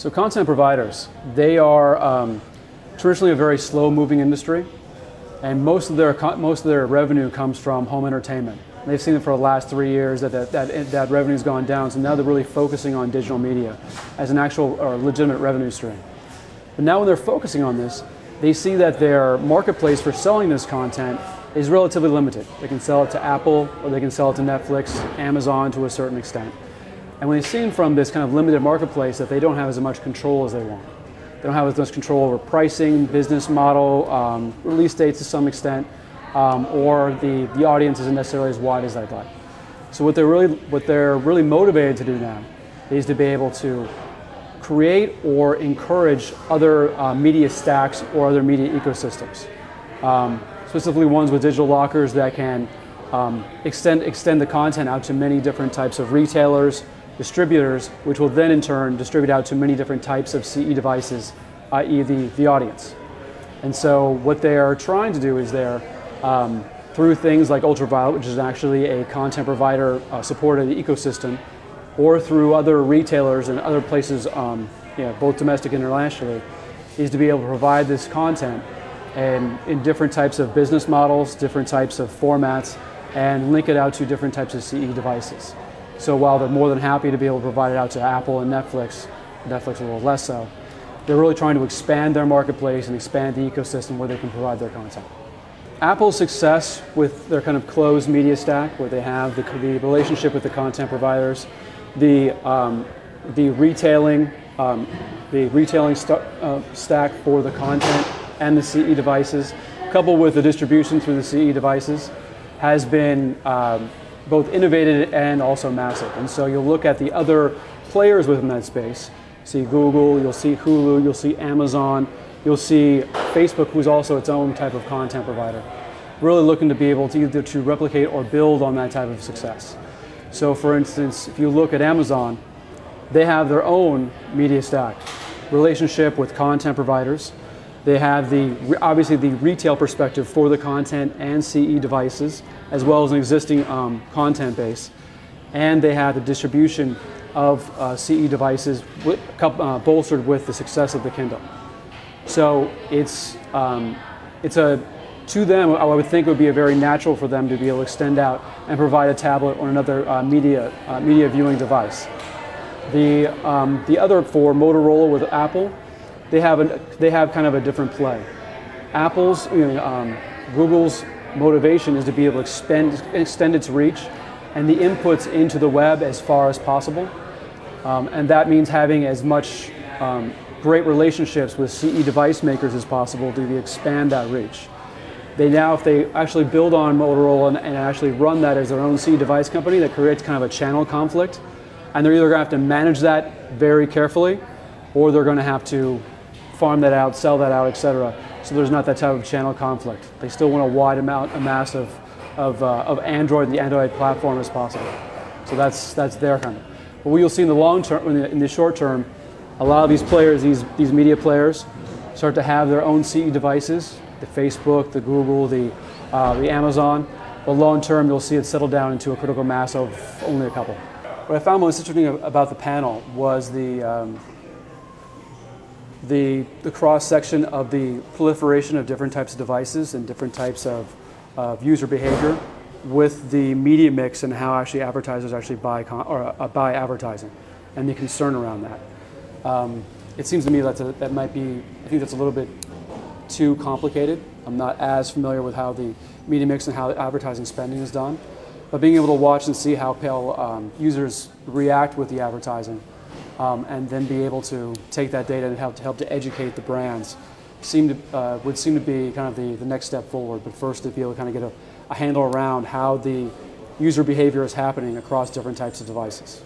So content providers, they are traditionally a very slow-moving industry, and most of their revenue comes from home entertainment. They've seen it for the last 3 years that revenue's gone down, so now they're really focusing on digital media as an actual or legitimate revenue stream. But now when they're focusing on this, they see that their marketplace for selling this content is relatively limited. They can sell it to Apple, or they can sell it to Netflix, Amazon to a certain extent. And when they've seen from this kind of limited marketplace that they don't have as much control as they want. They don't have as much control over pricing, business model, release dates to some extent, or the audience isn't necessarily as wide as they'd like. So what they're really motivated to do now is to be able to create or encourage other media stacks or other media ecosystems. Specifically ones with digital lockers that can extend the content out to many different types of retailers, distributors, which will then in turn distribute out to many different types of CE devices, i.e. the audience. And so what they are trying to do is through things like Ultraviolet, which is actually a content provider supported ecosystem, or through other retailers and other places, both domestic and internationally, is to be able to provide this content and in different types of business models, different types of formats, and link it out to different types of CE devices. So while they're more than happy to be able to provide it out to Apple and Netflix a little less so, they're really trying to expand their marketplace and expand the ecosystem where they can provide their content. Apple's success with their kind of closed media stack, where they have the relationship with the content providers, the retailing stack for the content and the CE devices, coupled with the distribution through the CE devices, has been both innovative and also massive. And so you'll look at the other players within that space. See Google, you'll see Hulu, you'll see Amazon, you'll see Facebook, who's also its own type of content provider, really looking to be able to either to replicate or build on that type of success. So for instance, if you look at Amazon, they have their own media stack, relationship with content providers. They have obviously the retail perspective for the content and CE devices, as well as an existing content base. And they have the distribution of CE devices bolstered with the success of the Kindle. So to them, I would think it would be very natural for them to be able to extend out and provide a tablet or another media viewing device. The other for Motorola with Apple, they have kind of a different play. Google's motivation is to be able to extend its reach and the inputs into the web as far as possible, and that means having as much great relationships with CE device makers as possible to expand that reach. If they actually build on Motorola and actually run that as their own CE device company, that creates kind of a channel conflict, and they're either going to have to manage that very carefully, or they're going to have to farm that out, sell that out, etc. So there's not that type of channel conflict. They still want a wide mass of Android and the Android platform as possible. So that's their kind of. But what you'll see in the long term, in the short term, a lot of these players, these media players, start to have their own CE devices, the Facebook, the Google, the Amazon. But long term, you'll see it settle down into a critical mass of only a couple. What I found most interesting about the panel was the cross-section of the proliferation of different types of devices and different types of user behavior with the media mix and how actually advertisers actually buy advertising and the concern around that. It seems to me that might be, I think that's a little bit too complicated. I'm not as familiar with how the media mix and how advertising spending is done, but being able to watch and see how users react with the advertising and then be able to take that data and help to educate the brands would seem to be kind of the next step forward. But first, to be able to kind of get a handle around how the user behavior is happening across different types of devices.